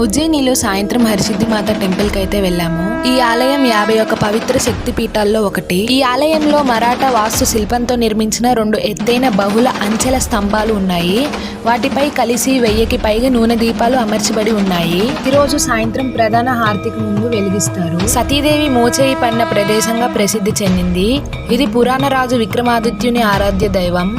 ఉజ్జయినిలో సాయంత్రం హరసిద్ధిమాత టెంపుల్ కి అయితే వెళ్ళాము. ఈ ఆలయం 51 పవిత్ర శక్తి పీఠాల్లో ఒకటి. ఈ ఆలయంలో మరాఠా వాస్తు శిల్పంతో నిర్మించిన 2 ఎత్తైన బహుళ అంచెల స్తంభాలు ఉన్నాయి. వాటిపై కలిసి 1000కి పైగా నూనె దీపాలు అమర్చబడి ఉన్నాయి. ఈ రోజు సాయంత్రం ప్రధాన హారతికి ముందు వెలిగిస్తారు. సతీదేవి మోచేయి పడిన ప్రదేశంగా ప్రసిద్ధి చెందింది. ఇది పురాణ రాజు విక్రమాదిత్యుని ఆరాధ్య దైవం.